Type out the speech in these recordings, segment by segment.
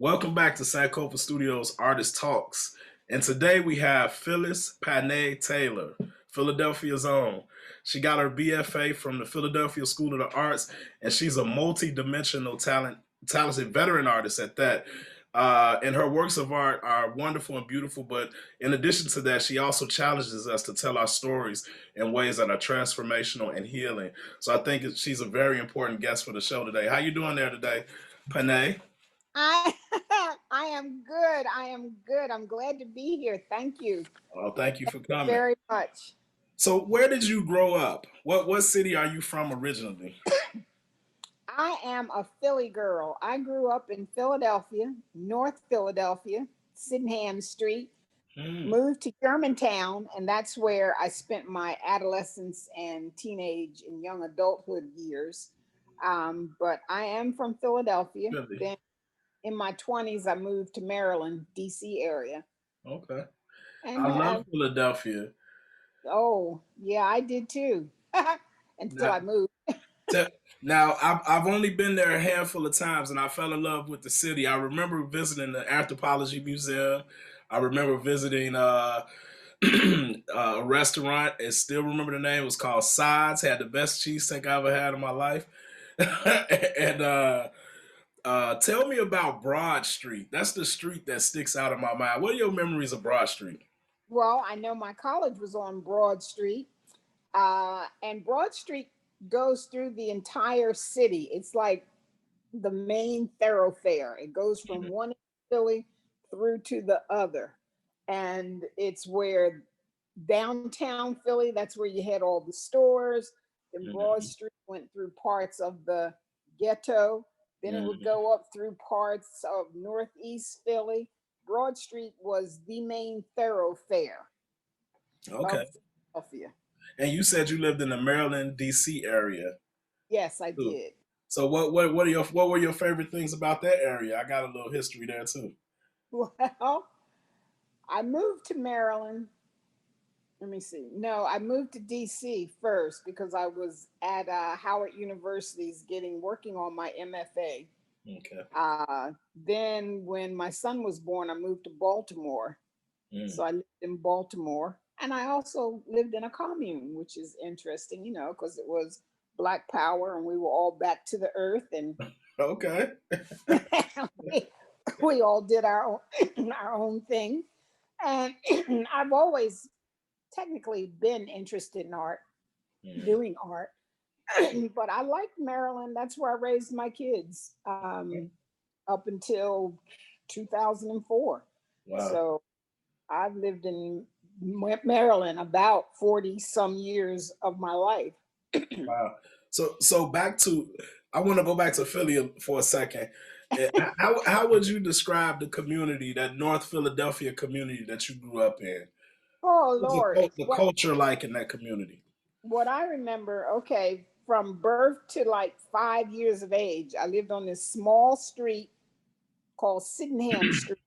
Welcome back to Sankofa Studios Artist Talks. And today we have Phyllis Panet Taylor, Philadelphia's own. She got her BFA from the Philadelphia School of the Arts, and she's a multi-dimensional talented veteran artist at that. And her works of art are wonderful and beautiful, but in addition to that, she also challenges us to tell our stories in ways that are transformational and healing. So I think she's a very important guest for the show today. How you doing there today, Panay? I I am good. I am good. I'm glad to be here. Thank you Oh, thank you for coming. very much. So, where did you grow up? What city are you from originally? I am a Philly girl. I grew up in Philadelphia, North Philadelphia, Sydenham Street, Hmm. moved to Germantown, and that's where I spent my adolescence and teenage and young adulthood years. But I am from Philadelphia. Philly. Then in my 20s, I moved to Maryland, DC area, Okay. and I love have, Philadelphia. oh, yeah, I did too. Until Now, I moved. te- now I've only been there a handful of times, and I fell in love with the city. I remember visiting the Anthropology Museum. I remember visiting a restaurant, and still remember the name. It was called Sides. Had the best cheesesteak I ever had in my life. and tell me about Broad Street. That's the street that sticks out in my mind. What are your memories of Broad Street? Well, I know my college was on Broad Street, and Broad Street goes through the entire city. It's like the main thoroughfare. It goes from Mhm. one end of Philly through to the other, and it's where downtown Philly. That's where you had all the stores. Then Broad Mhm. Street went through parts of the ghetto. Then it would Mhm. go up through parts of Northeast Philly. Broad Street was the main thoroughfare Okay. of Philadelphia. And you said you lived in the Maryland, D.C. area Yes, I too. did. So what were your favorite things about that area? I got a little history there too. Well, I moved to Maryland. Let me see. No, I moved to DC first because I was at Howard University's getting working on my MFA. Okay. Then when my son was born, I moved to Baltimore. Mm. So I lived in Baltimore, and I also lived in a commune, which is interesting, because it was Black Power, and we were all back to the earth, and Okay. we, we all did our own thing. And I've always technically been interested in art, Mm. doing art, but I liked Maryland. That's where I raised my kids up until 2004. Wow. So I've lived in Maryland about 40 some years of my life. Wow. So back to I want to go back to Philly for a second. How would you describe the community, that North Philadelphia community that you grew up in? Oh What's Lord. the What culture like in that community? what I remember, okay, from birth to like 5 years of age, I lived on this small street called Sydenham Street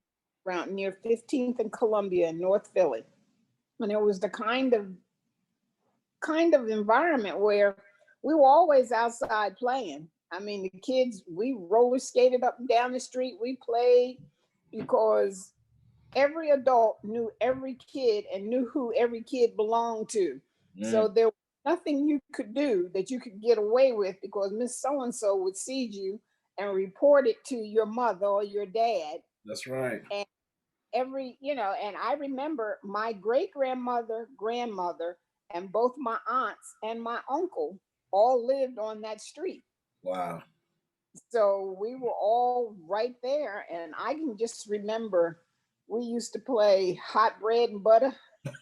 around near 15th and Columbia in North Philly. And it was the kind of environment where we were always outside playing. I mean, the kids, we roller skated up and down the street, we played because every adult knew every kid and knew who every kid belonged to. So Mm, there was nothing you could do that you could get away with because Miss So and so would see you and report it to your mother or your dad. that's right. And and I remember my great grandmother, and both my aunts and my uncle all lived on that street. Wow. So we were all right there. And I can just remember we used to play hot bread and butter.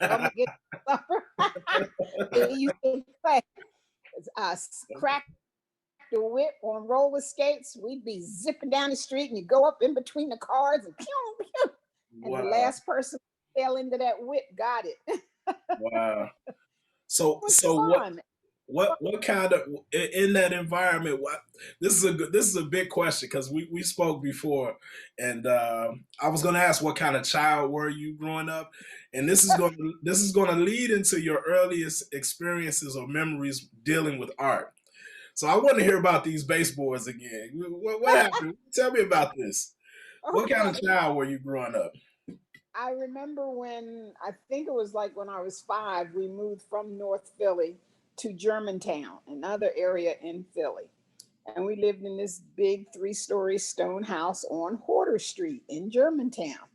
Come and get supper. We used to play crack the whip on roller skates. We'd be zipping down the street and you go up in between the cars and pew, pew, and the Wow. last person who fell into that whip got it. It Wow. So was so fun. what kind of in that environment? What this is a big question because we spoke before, and I was going to ask what kind of child were you growing up, and this is going to lead into your earliest experiences or memories dealing with art. So I want to hear about these baseboards again. What happened? Tell me about this. What kind of Okay. child were you growing up? I remember when I think it was like when I was 5, we moved from North Philly to Germantown, another area in Philly. And we lived in this big 3-story stone house on Horder Street in Germantown.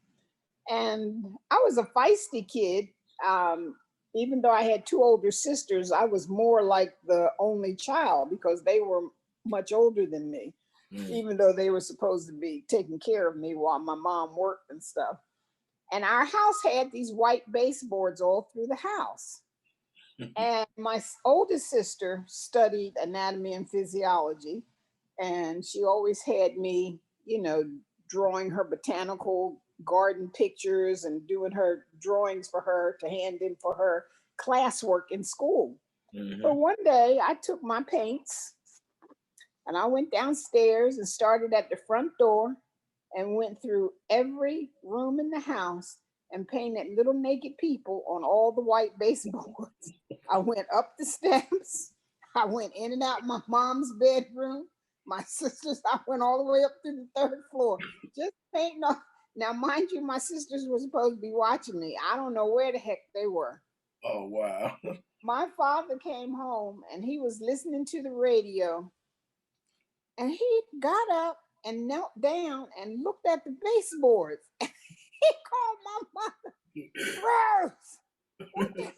And I was a feisty kid. Um, Even though I had 2 older sisters, I was more like the only child because they were much older than me, Mm. even though they were supposed to be taking care of me while my mom worked and stuff. And our house had these white baseboards all through the house. And my oldest sister studied anatomy and physiology, and she always had me, drawing her botanical garden pictures and doing her drawings for her to hand in for her classwork in school. But Mm-hmm. one day I took my paints and I went downstairs and started at the front door and went through every room in the house and painted little naked people on all the white baseboards. I went up the steps. I went in and out my mom's bedroom. My sisters, I went all the way up to the 3rd floor, just painting off. Now, mind you, my sisters were supposed to be watching me. I don't know where the heck they were. Oh wow. My father came home and he was listening to the radio, and he got up and knelt down and looked at the baseboards. He called my mother, Rose, what the hell?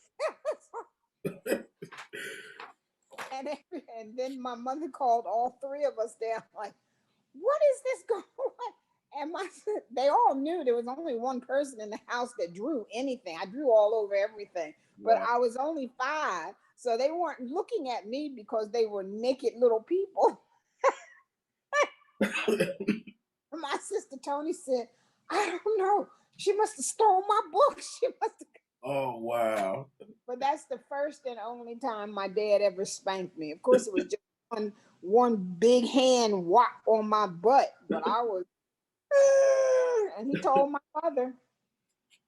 And then my mother called all 3 of us down, like, what is this going on? And they all knew there was only one person in the house that drew anything. I drew all over everything, but Wow. I was only 5. So they weren't looking at me because they were naked little people. My sister Tony said, I don't know. She must have stolen my book. She must have. Oh wow. But that's the first and only time my dad ever spanked me. Of course, it was just one big hand whop on my butt, but I was, and he told my mother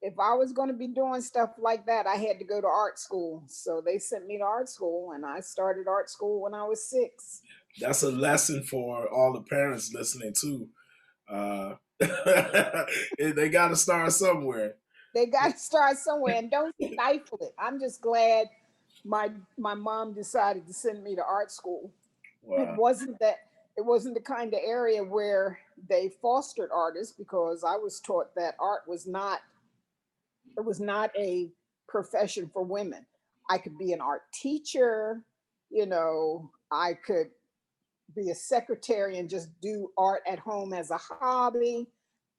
if I was going to be doing stuff like that, I had to go to art school. So they sent me to art school, and I started art school when I was 6. That's a lesson for all the parents listening too. Uh, they got to start somewhere. They got to start somewhere, and don't stifle it. I'm just glad my mom decided to send me to art school. It Wow. wasn't that it wasn't the kind of area where they fostered artists, because I was taught that art was not it was not a profession for women. I could be an art teacher, I could be a secretary and just do art at home as a hobby.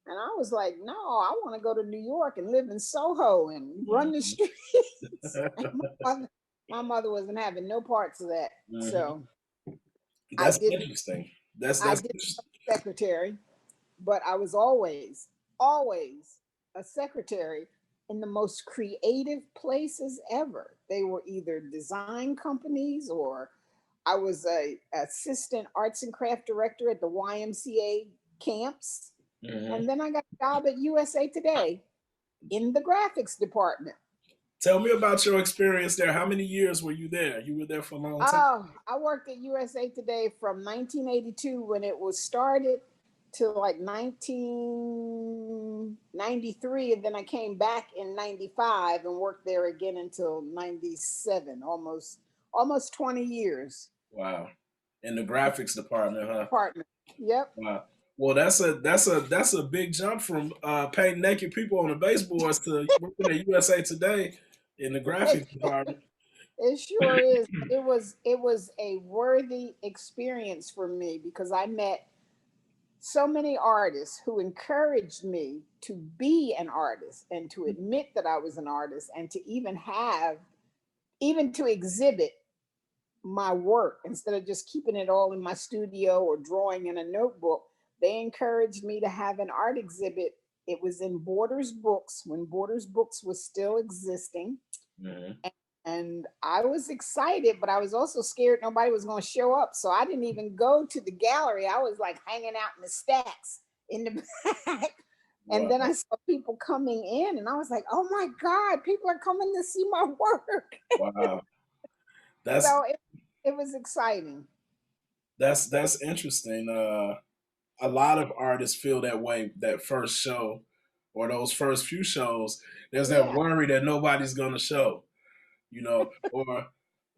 And I was like, no, I want to go to New York and live in Soho and run the Mhm. streets. And my mother wasn't having no parts of that. Mhm. So I That's did interesting. That's I that's did interesting. secretary, but I was always a secretary in the most creative places ever. They were either design companies, or I was a assistant arts and craft director at the YMCA camps. Mhm. And then I got a job at USA Today in the graphics department. Tell me about your experience there. How many years were you there? You were there for a long time. Oh, I worked at USA Today from 1982 when it was started to like 1993, and then I came back in 95 and worked there again until 97, almost 20 years. Wow. In the graphics department, huh? Department. Yep. Wow. Well, that's a big jump from painting naked people on the baseboards to working at USA Today in the graphics department. It sure is. It was a worthy experience for me because I met so many artists who encouraged me to be an artist and to admit that I was an artist, and to even to exhibit my work instead of just keeping it all in my studio or drawing in a notebook. They encouraged me to have an art exhibit. It was in Borders Books when Borders Books was still existing. Mhm. And I was excited, but I was also scared nobody was going to show up. So I didn't even go to the gallery. I was like hanging out in the stacks in the back. And then Wow. I saw people coming in, and I was like, oh my God, people are coming to see my work. Wow. That's So it was exciting. that's interesting. a lot of artists feel that way. That first show or those first few shows, there's that Yeah. worry that nobody's gonna show, or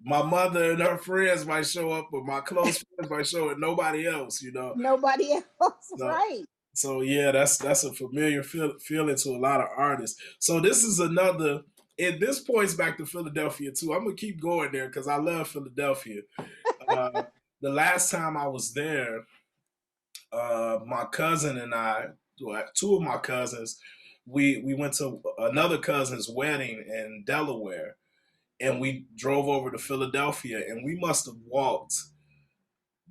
my mother and her friends might show up, but my close friends might show it. Nobody else. Nobody else, So, right? so yeah, that's a familiar feeling to a lot of artists. So this is another. And this points back to Philadelphia too. I'm gonna keep going there because I love Philadelphia. Uh, the last time I was there, my cousin and I, well, two of my cousins, we went to another cousin's wedding in Delaware, and we drove over to Philadelphia, and we must have walked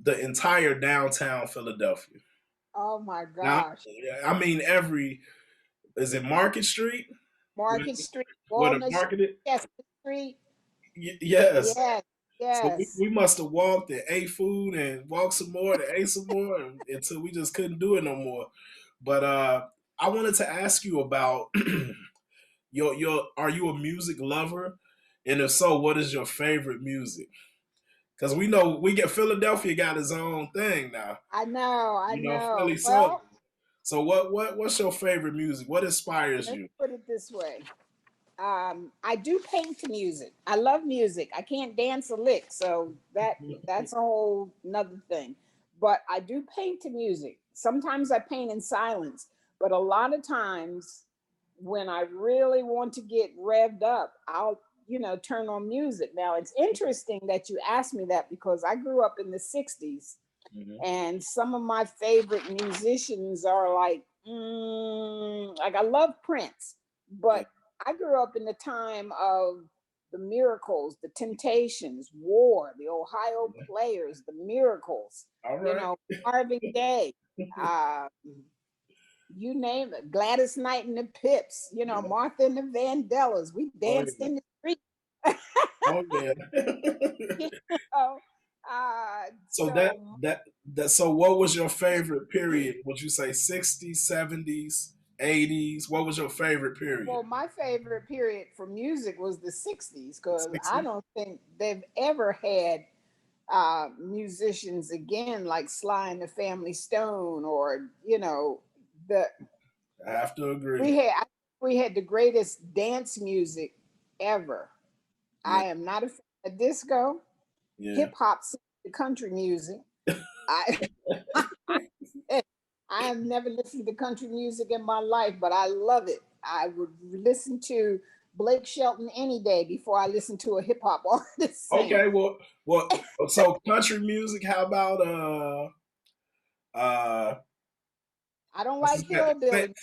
the entire downtown Philadelphia. Oh my Now, gosh. I mean, every is it Market Street? Where, Market Street, where the Walnut Street, market is? Chestnut Street. Yes. Yes, So yes. we must have walked and ate food and walked some more and ate some more until we just couldn't do it no more. But I wanted to ask you about your are you a music lover? And if so, what is your favorite music? Because we know we get Philadelphia got its own thing now. I know, I Philly know. Soul. Well, So what's your favorite music? What inspires let's you? put it this way. I do paint to music. I love music. I can't dance a lick, so that's a whole another thing. But I do paint to music. Sometimes I paint in silence, but a lot of times when I really want to get revved up, I'll turn on music. Now it's interesting that you asked me that because I grew up in the '60s, Mhm. and some of my favorite musicians are like I love Prince, Yeah. but I grew up in the time of the Miracles, the Temptations, War, the Ohio Players, the Miracles, All right. Marvin Gaye, uh, you name it, Gladys Knight and the Pips, Yeah. Martha and the Vandellas. We Oh danced yeah. in the street. Oh yeah. you know, uh, So so so what was your favorite period? Would you say 60s, 70s, 80s? What was your favorite period? Well, my favorite period for music was the '60s because I 60s? don't think they've ever had musicians again like Sly and the Family Stone, or the I have to agree. we had I, we had the greatest dance music ever. Yeah. I am not a fan of disco, Yeah. hip hop, the country music. I I have never listened to country music in my life, but I love it. I would listen to Blake Shelton any day before I listen to a hip hop artist sing. Okay, well so country music, how about uh I don't what's his like name? hillbilly.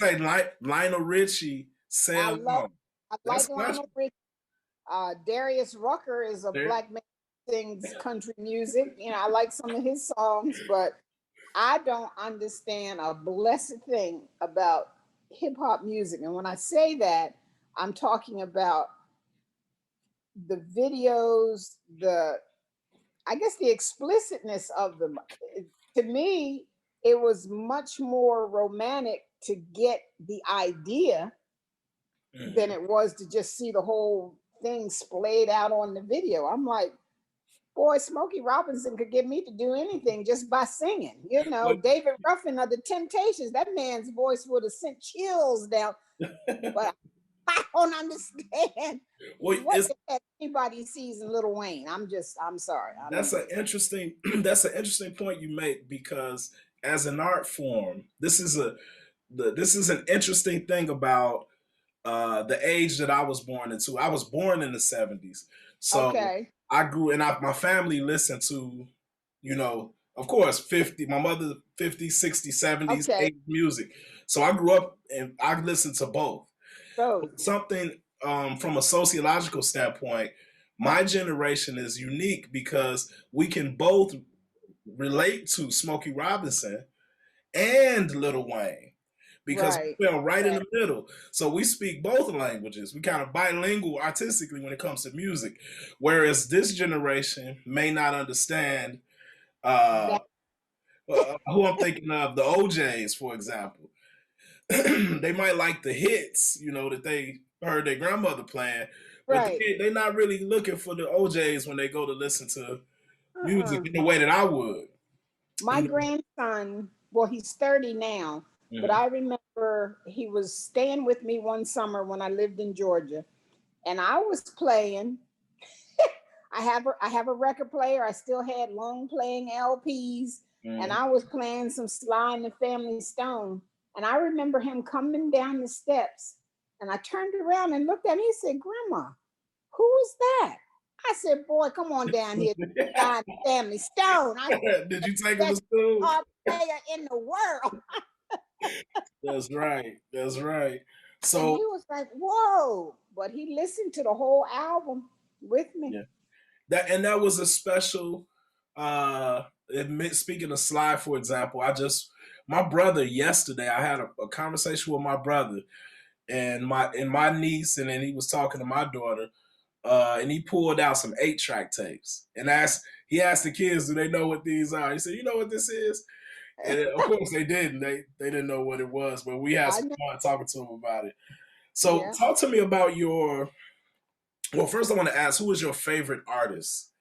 Lionel Richie, I Sail love. On. I That's like country. Lionel Richie. Darius Rucker is a There. black man who sings country music. I like some of his songs, but I don't understand a blessed thing about hip hop music. And when I say that, I'm talking about the videos, I guess the explicitness of them. To me, it was much more romantic to get the idea than Mhm. it was to just see the whole thing splayed out on the video. I'm like, boy, Smokey Robinson could get me to do anything just by singing. But David Ruffin of the Temptations, that man's voice would have sent chills down. But I don't understand well, what it's the heck anybody sees in Little Wayne. I'm sorry. I don't that's get an it. interesting that's an interesting point you make because as an art form, this is an interesting thing about the age that I was born into. I was born in the 70s. So Okay. I grew and my family listened to, of course, 50, my mother 50s, 60s, 70s, Okay. 80s music. So I grew up and I listened to both. Both. Something from a sociological standpoint, my generation is unique because we can both relate to Smokey Robinson and Lil Wayne because Right. we fell right in Right. the middle. So we speak both languages. We kind of bilingual artistically when it comes to music, whereas this generation may not understand uh, That who I'm thinking of, the OJs, for example. They might like the hits, that they heard their grandmother playing, but right. they're not really looking for the OJs when they go to listen to music Uh-uh. in the way that I would. My You know, grandson well, he's 30 now, but Mm-hmm. I remember he was staying with me one summer when I lived in Georgia, and I was playing. I have a record player. I still had long playing LPs, and Mm-hmm. I was playing some Sly and the Family Stone. And I remember him coming down the steps, and I turned around and looked at him. He said, "Grandma, who is that?" I said, "Boy, come on down here, Sly and the Family Stone." I Did you take him to said, "Best school? guitar player in the world." That's right. That's right. And So he was like, "Whoa!" But he listened to the whole album with me. yeah, that was a special. Speaking of Sly, for example, my brother yesterday. I had a conversation with my brother and my niece, and then he was talking to my daughter. And he pulled out some 8-track tapes and he asked the kids, "Do they know what these are?" He said, "You know what this is?" And of course they didn't. They didn't know what it was, but we had I some know. fun talking to them about it. So Yeah. talk to me about your. Well, first I want to ask, who is your favorite artist?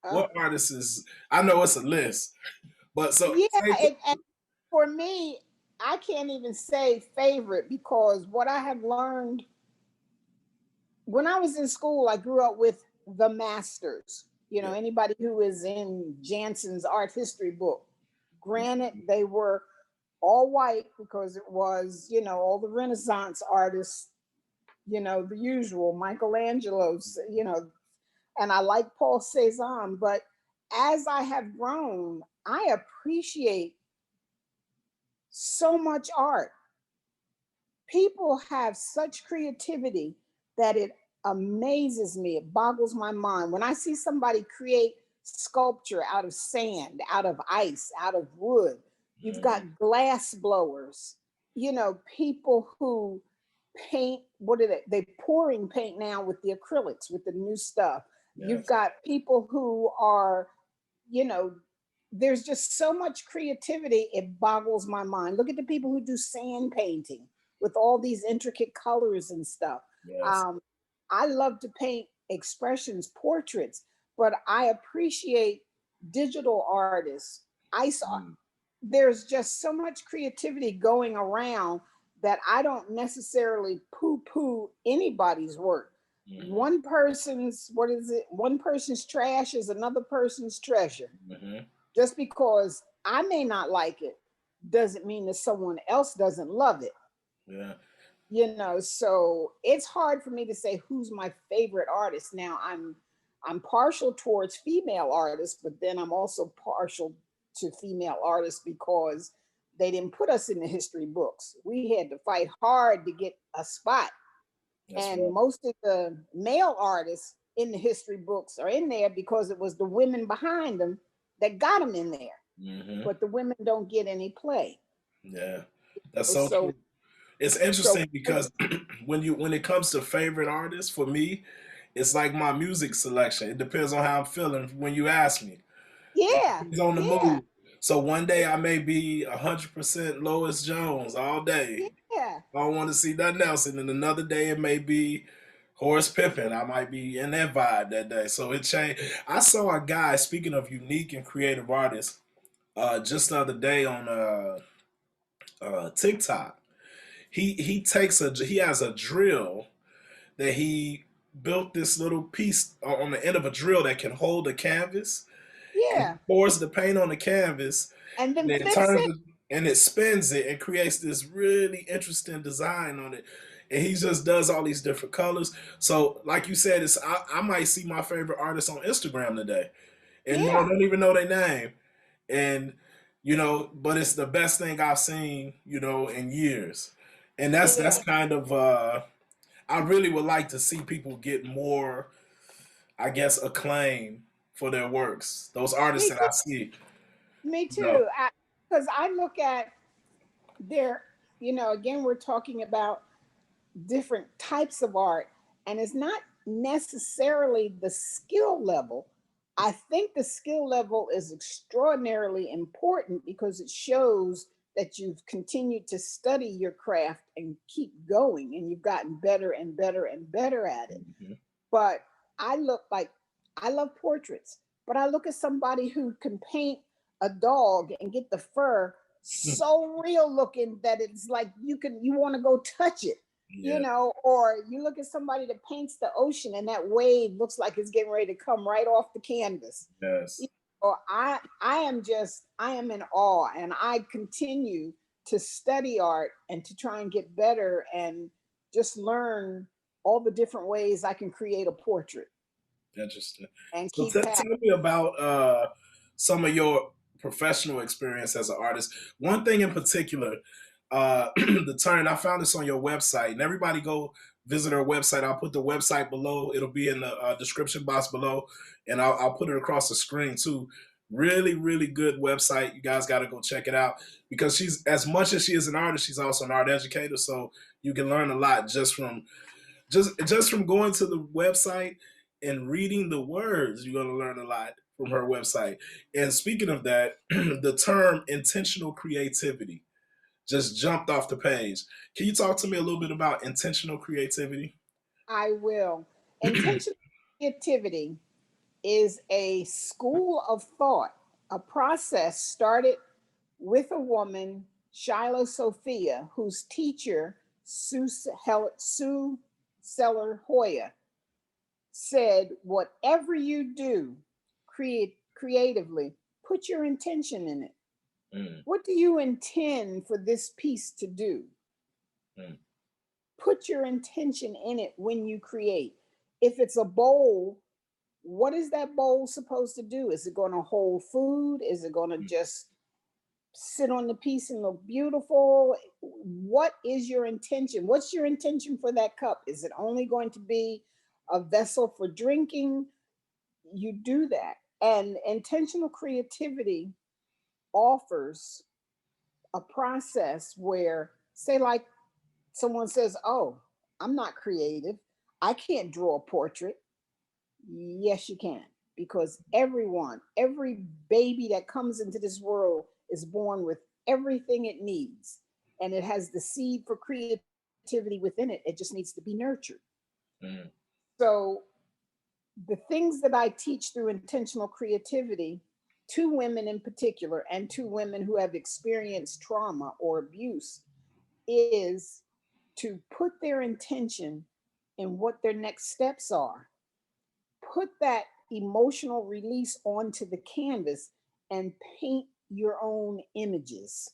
Oh. What artist is? I know it's a list, but so Yeah. say, And for me, I can't even say favorite because what I have learned when I was in school, I grew up with the masters. You know, yeah, anybody who is in Jansen's art history book. Granted, they were all white because it was, you know, all the Renaissance artists, you know, the usual Michelangelo's, you know, and I like Paul Cézanne. But as I have grown, I appreciate so much art. People have such creativity that it amazes me. It boggles my mind. When I see somebody create sculpture out of sand, out of ice, out of wood, you've mm-hmm. got glass blowers, you know, people who paint, what are they pouring paint now with the acrylics, with the new stuff. You've Yes, got people who are, you know, there's just so much creativity, it boggles my mind. Look at the people who do sand painting with all these intricate colors and stuff. yes, Um, I love to paint expressions, portraits, but I appreciate digital artists. I saw mm-hmm. there's just so much creativity going around that I don't necessarily poo-poo anybody's work. One person's, what is it? One person's trash is another person's treasure. Mm-hmm. Just because I may not like it doesn't mean that someone else doesn't love it. Yeah, You know, so it's hard for me to say who's my favorite artist. Now I'm partial towards female artists, but then I'm also partial to female artists because they didn't put us in the history books. We had to fight hard to get a spot. that's And right. most of the male artists in the history books are in there because it was the women behind them that got them in there. Mm-hmm. But the women don't get any play. Yeah, that's so So, true. It's so interesting because when it comes to favorite artists, for me, it's like my music selection. It depends on how I'm feeling when you ask me. It yeah, depends on the yeah, mood. So one day I may be 100% Lois Jones all day. yeah, I don't want to see nothing else. And then another day it may be Horace Pippin. I might be in that vibe that day. So it changed. I saw a guy, speaking of unique and creative artists, just the other day on TikTok. He has a drill that he built this little piece on the end of a drill that can hold a canvas, and yeah. pours the paint on the canvas, And and then then flips it. and it spins it and creates this really interesting design on it. And he just does all these different colors. So, like you said, I might see my favorite artist on Instagram today, and Yeah, don't even know their name, and but it's the best thing I've seen, in years. And that's yeah, kind of I really would like to see people get more, I guess, acclaim for their works. Those artists me that too. I see, Me you know. too. Because I look at their, you know, again, we're talking about different types of art, and it's not necessarily the skill level. I think the skill level is extraordinarily important because it shows that you've continued to study your craft and keep going, and you've gotten better and better and better at it. Mhm. But I look like I love portraits, but I look at somebody who can paint a dog and get the fur so real looking that it's like you want to go touch it, Yeah. or you look at somebody that paints the ocean and that wave looks like it's getting ready to come right off the canvas. Yes. Or I am in awe, and I continue to study art and to try and get better and just learn all the different ways I can create a portrait Interesting. and So keep tell me about some of your professional experience as an artist. One thing in particular, the turn, I found this on your website, and everybody go visit our website. I'll put the website below. It'll be in the description box below, and I'll put it across the screen too. Really, really good website. You guys got to go check it out, because she's, as much as she is an artist, she's also an art educator. So you can learn a lot just from going to the website and reading the words. You're going to learn a lot from her website. And speaking of that, the term intentional creativity just jumped off the page. Can you talk to me a little bit about intentional creativity? I will. Intentional creativity is a school of thought, a process started with a woman, Shiloh Sophia, whose teacher, Sue Seller Hoya, said, whatever you do creatively, put your intention in it. Mm, What do you intend for this piece to do? mm, Put your intention in it when you create. If it's a bowl, what is that bowl supposed to do? Is it going to hold food? Is it going to mm, just sit on the piece and look beautiful? What is your intention? What's your intention for that cup? Is it only going to be a vessel for drinking? You do that. And intentional creativity offers a process where, say, like someone says, oh, I'm not creative, I can't draw a portrait. Yes, you can, because every baby that comes into this world is born with everything it needs, and it has the seed for creativity within it. It just needs to be nurtured. mm, So, the things that I teach through intentional creativity to women in particular, and to women who have experienced trauma or abuse, is to put their intention in what their next steps are, put that emotional release onto the canvas, and paint your own images.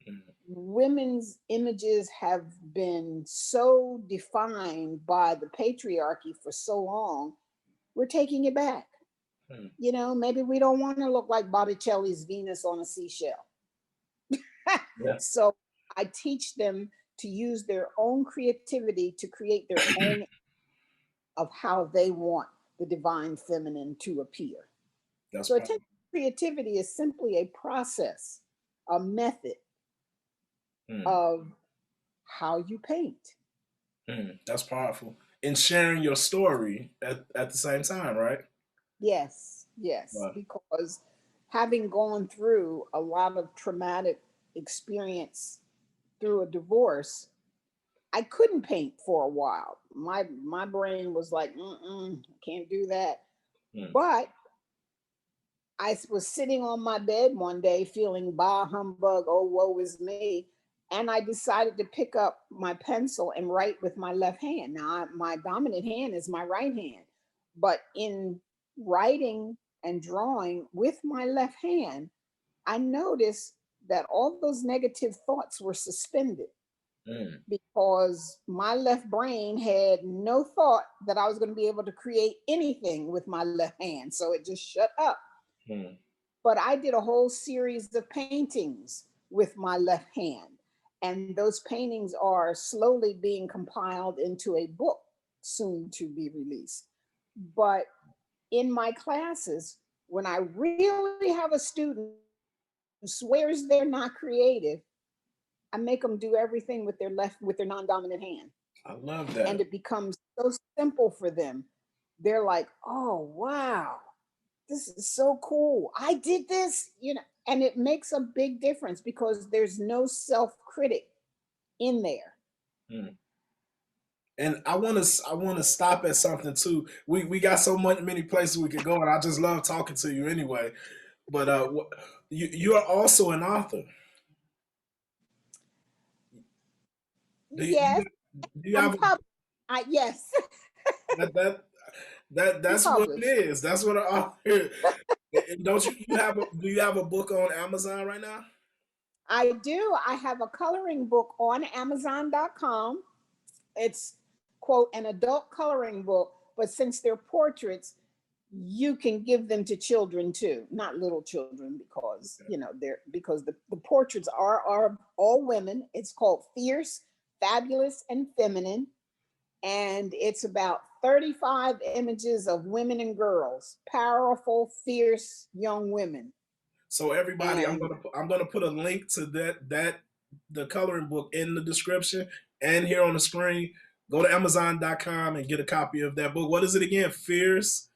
mm. Women's images have been so defined by the patriarchy for so long, we're taking it back. Mm. Maybe we don't want to look like Botticelli's Venus on a seashell. Yeah. So I teach them to use their own creativity to create their own of how they want the divine feminine to appear. That's So powerful. attention creativity is simply a process, a method Mm, of how you paint. that's powerful. And sharing your story at the same time, right? Yes, yes, Wow. because having gone through a lot of traumatic experience through a divorce, I couldn't paint for a while. My brain was like, can't do that. Mm, But I was sitting on my bed one day feeling bah humbug, oh woe is me, and I decided to pick up my pencil and write with my left hand. Now my dominant hand is my right hand, but in writing and drawing with my left hand, I noticed that all those negative thoughts were suspended, mm, because my left brain had no thought that I was going to be able to create anything with my left hand. So it just shut up. mm. But I did a whole series of paintings with my left hand. And those paintings are slowly being compiled into a book soon to be released. But in my classes, when I really have a student who swears they're not creative, I make them do everything with their non-dominant hand. I love And that. it becomes so simple for them. They're like, oh, wow, this is so cool. I did this. And it makes a big difference because there's no self-critic in there. Mm. And I want to stop at something too. We got so many places we could go, and I just love talking to you anyway. But you are also an author. Do Yes, you I'm have published. Yes, that that I'm that's what it published. is. That's what I don't you have do you have a book on Amazon right now? I do. I have a coloring book on Amazon.com. It's quote an adult coloring book, but since they're portraits, you can give them to children too, not little children, because they're because the portraits are all women. It's called Fierce, Fabulous, and Feminine, and it's about 35 images of women and girls, powerful, fierce young women. So everybody, And I'm gonna put a link to that the coloring book in the description and here on the screen. Go to Amazon.com and get a copy of that book. What is it again? Fierce,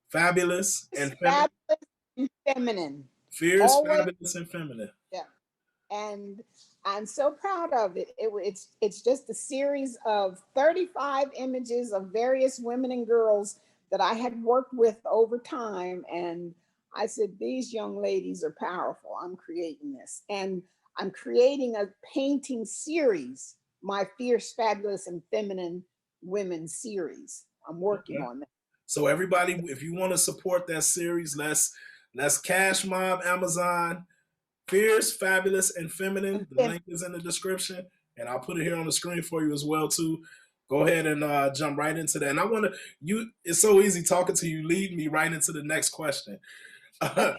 Fabulous, it's and Feminine. fabulous and feminine. Fierce, Always, Fabulous, and Feminine. yeah. And I'm so proud of it. It's just a series of 35 images of various women and girls that I had worked with over time. And I said, these young ladies are powerful. I'm creating this. And I'm creating a painting series, my Fierce, Fabulous, and Feminine Women series. I'm working Okay. on that. So everybody, if you want to support that series, let's cash mob Amazon. Fierce, Fabulous, and Feminine. The link is in the description, and I'll put it here on the screen for you as well too. Go ahead and jump right into that. And I want to you. It's so easy talking to you. Lead me right into the next question. Okay.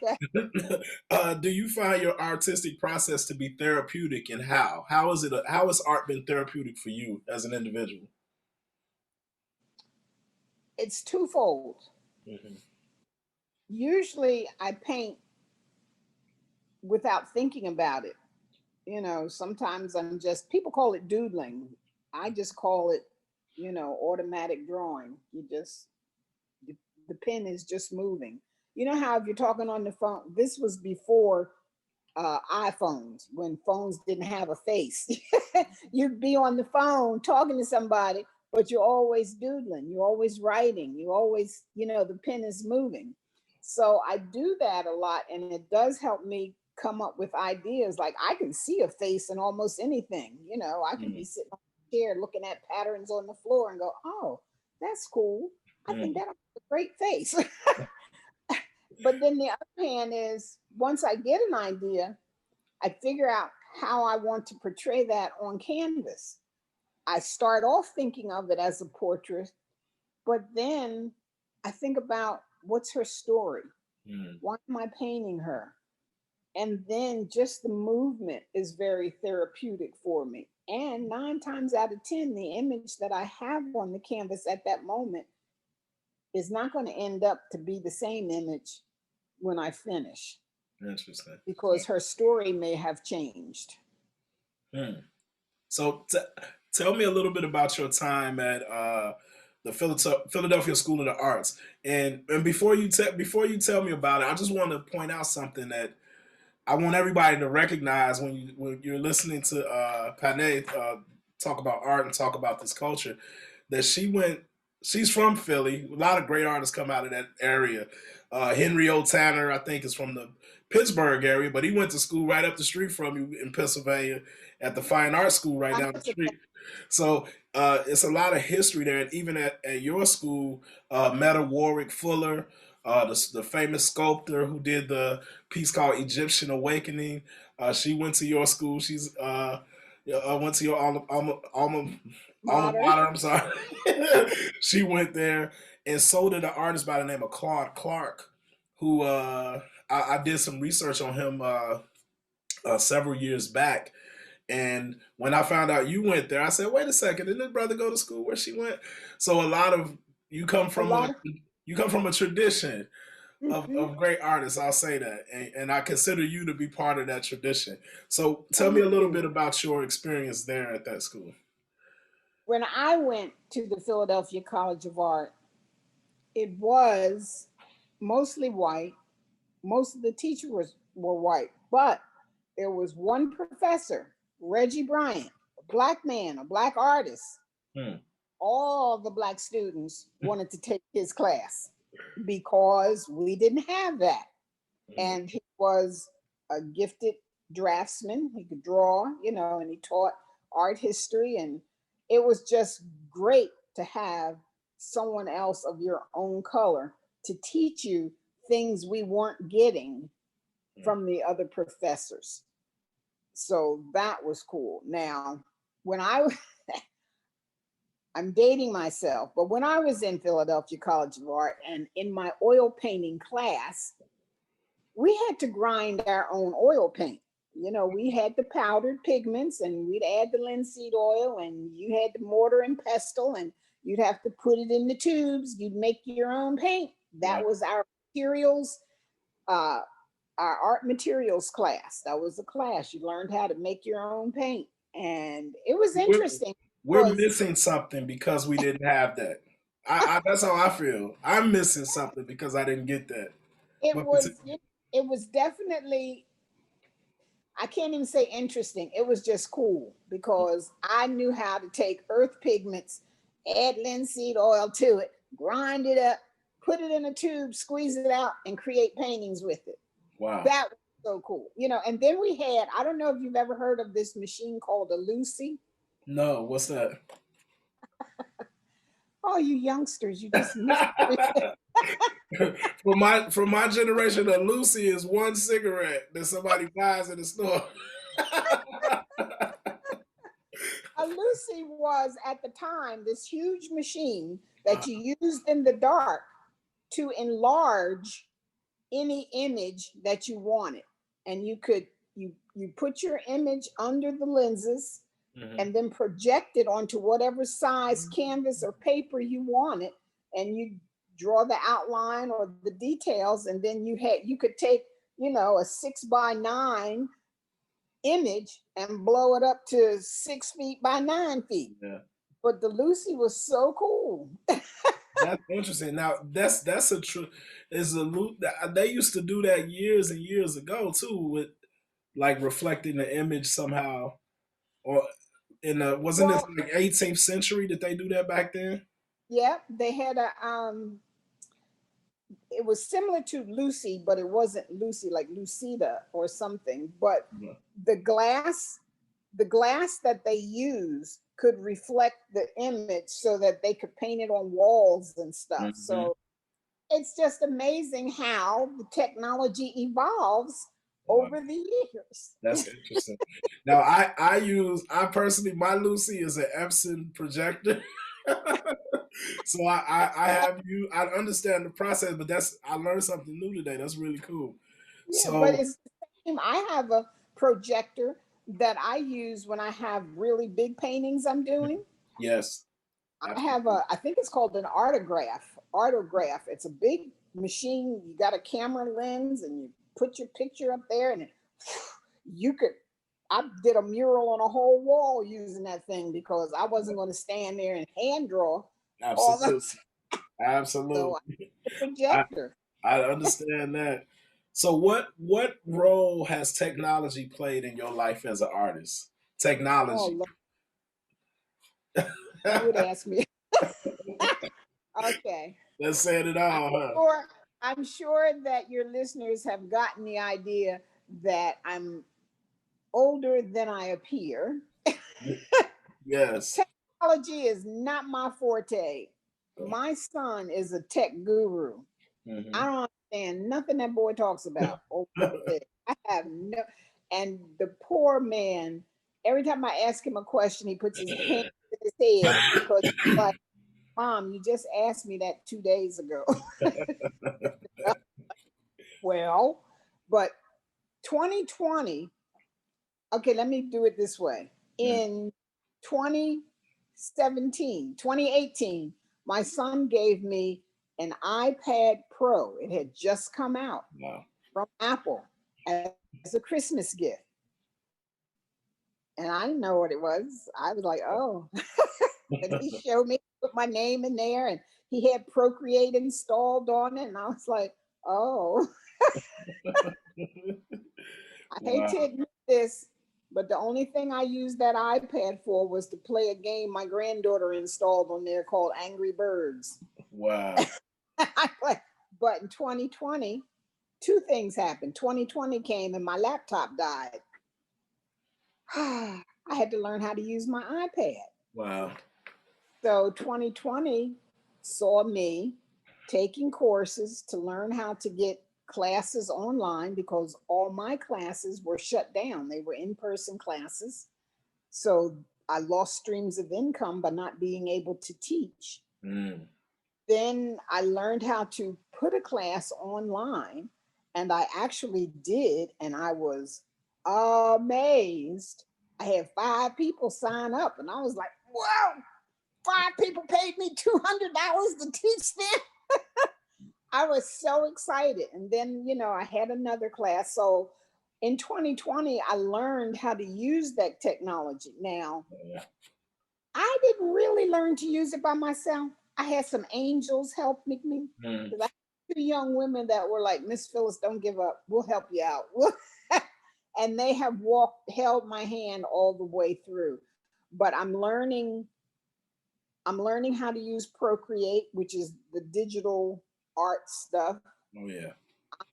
Do you find your artistic process to be therapeutic, and how? How is it? How has art been therapeutic for you as an individual? It's twofold. Mm-hmm. Usually I paint without thinking about it. Sometimes I'm just, people call it doodling. I just call it, automatic drawing. The, the pen is just moving. You know how if you're talking on the phone, this was before iPhones, when phones didn't have a face. You'd be on the phone talking to somebody, but you're always doodling, you're always writing, you always, the pen is moving. So I do that a lot, and it does help me come up with ideas. Like I can see a face in almost anything. I can be sitting on a chair looking at patterns on the floor and go, oh, that's cool. I think Mm-hmm. that's a great face. But then the other hand is once I get an idea, I figure out how I want to portray that on canvas. I start off thinking of it as a portrait, but then I think about what's her story? Mm-hmm. Why am I painting her? And then just the movement is very therapeutic for me. And 9 times out of 10, the image that I have on the canvas at that moment is not going to end up to be the same image when I finish Interesting. because her story may have changed. Hmm. So tell me a little bit about your time at the Philadelphia School of the Arts, and before you tell me about it, I just want to point out something that I want everybody to recognize when you're listening to Panet talk about art and talk about this culture. That she's from Philly. A lot of great artists come out of that area. Henry O. Tanner, I think, is from the Pittsburgh area, but he went to school right up the street from you in Pennsylvania at the Fine Arts School right down the street. So it's a lot of history there. And even at your school, Meta Warwick Fuller, the famous sculptor who did the piece called Egyptian Awakening, she went to your school. She's went to your alma Mater. mater. I'm sorry. She went there, and so did an artist by the name of Claude Clark, who I did some research on him several years back. And when I found out you went there, I said, "Wait a second, didn't this brother go to school where she went?" So a lot of you come A from lot of, a tradition mhm. of great artists. I'll say that, and I consider you to be part of that tradition. So tell me Thank a little bit you. about your experience there at that school. When I went to the Philadelphia College of Art, it was mostly white. Most of the teachers were white, but there was one professor, Reggie Bryant, a black man, a black artist. Hmm. All the black students wanted to take his class because we didn't have that. Hmm. And he was a gifted draftsman. He could draw, and he taught art history, and it was just great to have someone else of your own color to teach you things we weren't getting from the other professors. So that was cool. Now, when I'm dating myself, but when I was in Philadelphia College of Art and in my oil painting class, we had to grind our own oil paint. You know, we had the powdered pigments and we'd add the linseed oil, and you had the mortar and pestle, and you'd have to put it in the tubes. You'd make your own paint. That was our materials, our art materials class. That was the class. You learned how to make your own paint. And it was interesting. We're missing something because we didn't have that. That's how I feel. I'm missing something because I didn't get that. It was definitely, I can't even say interesting. It was just cool because I knew how to take earth pigments, add linseed oil to it, grind it up, put it in a tube, squeeze it out, and create paintings with it. Wow. That was so cool. You know, and then we had, I don't know if you've ever heard of this machine called a Lucy. No, what's that? Oh, you youngsters, you just missed it. For my generation, a Lucy is one cigarette that somebody buys in the store. A Lucy was at the time this huge machine that you used in the dark to enlarge any image that you wanted. And you could you put your image under the lenses and then project it onto whatever size canvas or paper you wanted, and you draw the outline or the details, and then you could take, you know, a 6x9 image and blow it up to 6 feet by 9 feet. Yeah. But the Lucy was so cool. That's interesting. Now that's a true they used to do that years and years ago too, with like reflecting the image somehow. Or in the wasn't it like 18th century that they do that back then? Yeah, they had a it was similar to Lucy, but it wasn't Lucy like Lucida or something. But the glass that they used could reflect the image so that they could paint it on walls and stuff. So it's just amazing how the technology evolves over the years. That's interesting. Now I personally, my Lucy is an Epson projector. So I understand the process, but I learned something new today. That's really cool. Yeah, so but it's the same. I have a projector that I use when I have really big paintings I'm doing. Yes. I have I think it's called an artograph. It's a big machine. You got a camera lens and you put your picture up there, and I did a mural on a whole wall using that thing because I wasn't going to stand there and hand draw. Absolutely. Absolutely. So the projector. I understand that. So what role has technology played in your life as an artist? Technology. You would ask me. Okay. Let's say it all. I'm sure that your listeners have gotten the idea that I'm older than I appear. Yes. Technology is not my forte. My son is a tech guru. I don't understand nothing that boy talks about. I have no, and the poor man, every time I ask him a question, he puts his hand in his head because he's like, Mom, you just asked me that 2 days ago. Well, but 2020, okay, let me do it this way. In 2018, my son gave me an iPad Pro. It had just come out from Apple as a Christmas gift. And I didn't know what it was. I was like, oh. And he showed me, put my name in there, and he had Procreate installed on it. And I was like, oh. I hate to admit this, but the only thing I used that iPad for was to play a game my granddaughter installed on there called Angry Birds. Wow. But in 2020, two things happened. 2020 came and my laptop died. I had to learn how to use my iPad. Wow. So 2020 saw me taking courses to learn how to get classes online because all my classes were shut down. They were in-person classes. So I lost streams of income by not being able to teach. Mm. Then I learned how to put a class online, and I actually did, and I was amazed. I had 5 people sign up, and I was like, "Whoa! 5 people paid me $200 to teach them." I was so excited, and then I had another class. So in 2020, I learned how to use that technology. Now, Yeah. I didn't really learn to use it by myself. I had some angels help me Mm. because I had 2 young women that were like, "Miss Phyllis, don't give up. We'll help you out." And they have held my hand all the way through. But I'm learning how to use Procreate, which is the digital art stuff. Oh yeah.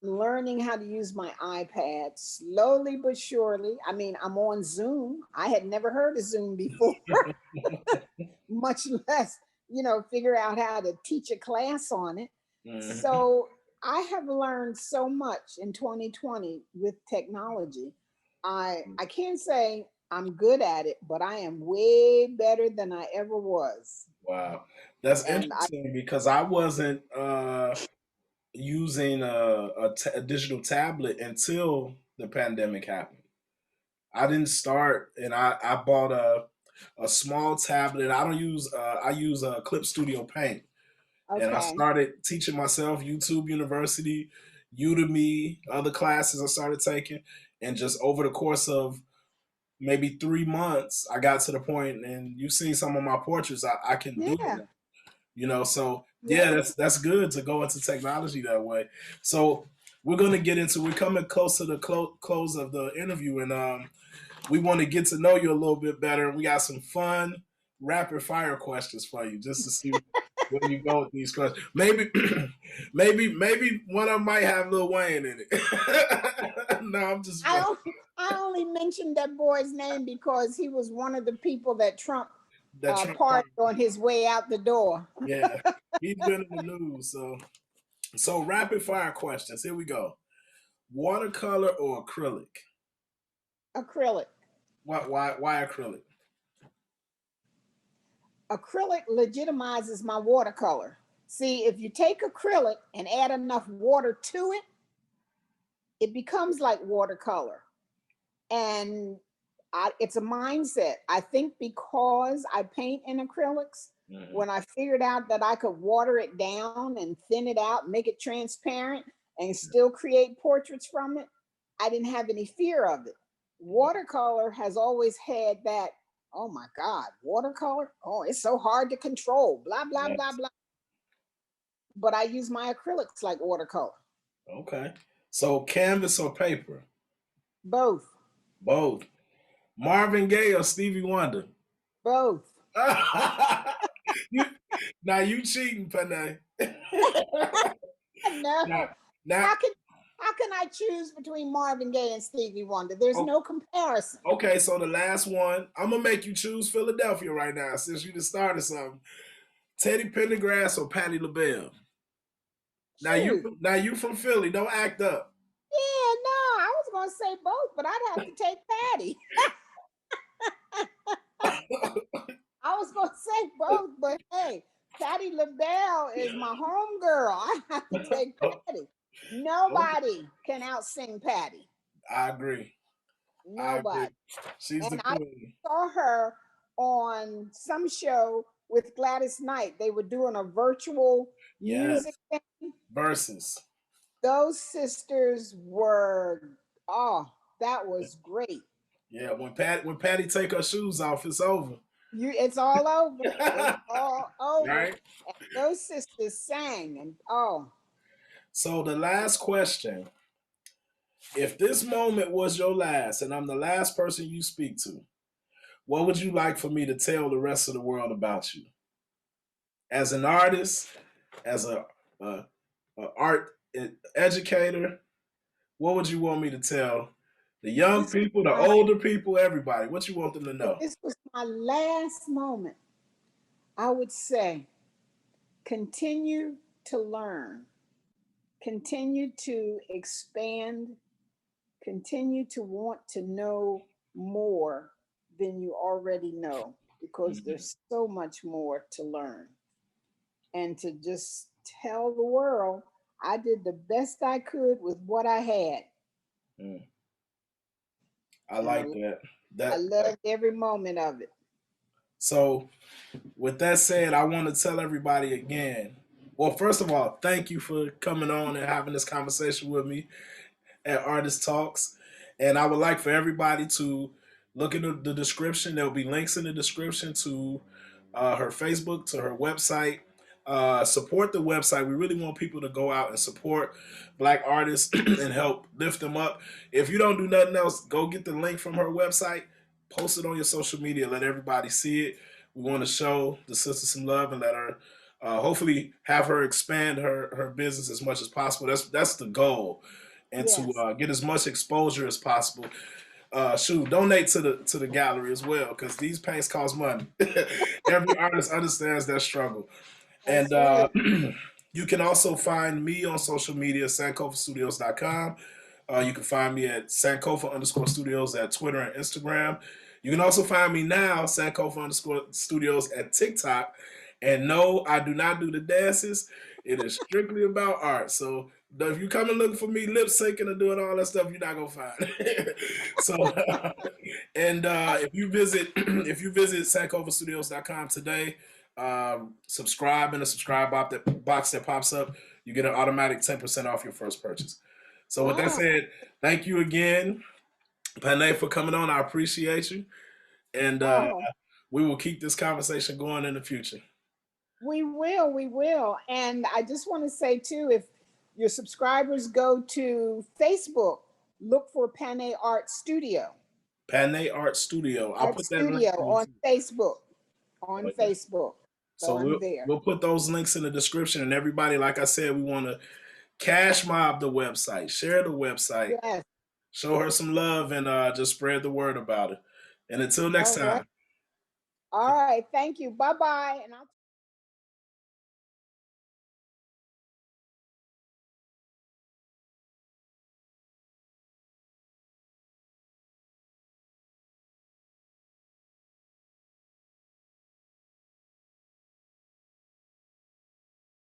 I'm learning how to use my iPad slowly but surely. I mean, I'm on Zoom. I had never heard of Zoom before, much less, figure out how to teach a class on it. Mm-hmm. So I have learned so much in 2020 with technology. I can't say I'm good at it, but I am way better than I ever was. Wow. That's And I interesting because I wasn't using a digital tablet until the pandemic happened. I didn't start, and I bought a small tablet. I use a Clip Studio Paint, and I okay. started teaching myself YouTube University, Udemy, other classes I started taking, and just over the course of maybe 3 months, I got to the point, and you've seen some of my portraits. I can do Yeah. them, So yeah, Yeah. that's good to go into technology that way. So we're coming close to the close of the interview, and we want to get to know you a little bit better. We got some fun rapid fire questions for you just to see where you go with these questions. Maybe, maybe one of them might have Lil Wayne in it. No, I'm just I only, I only mentioned that boy's name because he was one of the people that Trump that Trump pardoned part. on his way out the door. Yeah, he's been in the news. So rapid fire questions. Here we go. Watercolor or acrylic? Acrylic. Why acrylic? Acrylic legitimizes my watercolor. See, if you take acrylic and add enough water to it, it becomes like watercolor. And it's a mindset. I think because I paint in acrylics, Mm-hmm. when I figured out that I could water it down and thin it out, make it transparent, and still create portraits from it, I didn't have any fear of it. Watercolor has always had that, oh my God, watercolor? Oh, it's so hard to control, blah, blah, blah, Yes. blah. But I use my acrylics like watercolor. Okay. So canvas or paper? Both, Both. Marvin Gaye or Stevie Wonder? both. you, now you cheating, Panay. now, No. now, How can how can I choose between Marvin Gaye and Stevie Wonder? There's oh, no comparison. okay. So the last one, I'm gonna make you choose Philadelphia right now, since you just started something. Teddy Pendergrass or Patti LaBelle? Shoot. Now you from Philly. Don't act up. Yeah, no, I was gonna say both, but I'd have to take Patty. I was gonna say both, but hey, Patty LaBelle is my homegirl. I have to take Patty. Okay. Nobody can outsing Patty. I agree. I agree. Nobody. She's the And I queen. saw her on some show with Gladys Knight. They were doing a virtual music Yes. thing. Versus. Those sisters were, oh, that was great. Yeah, when Patty take her shoes off, it's over. It's all over. It's all over. Right? And those sisters sang, and oh, So the last question. If this moment was your last and I'm the last person you speak to, what would you like for me to tell the rest of the world about you? As an artist, as a art educator, what would you want me to tell The young This was people, the my, older people, everybody. What you want them to if know? this was my last moment, I would say continue to learn, continue to expand, continue to want to know more than you already know, because Mm-hmm. there's so much more to learn. And to just tell the world, I did the best I could with what I had. Mm. I And like that. I That loved every moment of it. so. With that said, I want to tell everybody again. Well, first of all, thank you for coming on and having this conversation with me at Artist Talks. And I would like for everybody to look in the description. There'll be links in the description to her Facebook, to her website. Support the website. We really want people to go out and support Black artists and help lift them up. If you don't do nothing else, go get the link from her website, post it on your social media, let everybody see it. We want to show the sister some love and let her, hopefully, have her expand her business as much as possible. That's the goal, and to Yes. get as much exposure as possible. Donate to the gallery as well, because these paints cost money. Every artist understands that struggle. And That's right. you can also find me on social media, sankofastudios.com. You can find me at Sankofa_studios at Twitter and Instagram. You can also find me now, Sankofa_studios at TikTok. And no, I do not do the dances. It is strictly about art. So if you come and looking for me lip syncing and doing all that stuff, you're not gonna find. So and if you visit sankofastudios.com today, subscribe in the subscribe box that pops up, you get an automatic 10% off your first purchase. So with that Wow. said, thank you again, Panet, for coming on. I appreciate you. And Oh, we will keep this conversation going in the future. we will. We will. And I just want to say, too, if your subscribers go to Facebook, look for Pannet Art Studio. Panet Art Studio. I'll Art put that link Studio in on too. Facebook. On Oh, yeah. Facebook. So So I'm there. we'll put those links in the description. And everybody, like I said, we want to cash mob the website, share the website, Yes. show her some love, and just spread the word about it. And until next All right. time. All right. Thank you. Bye bye. And I'll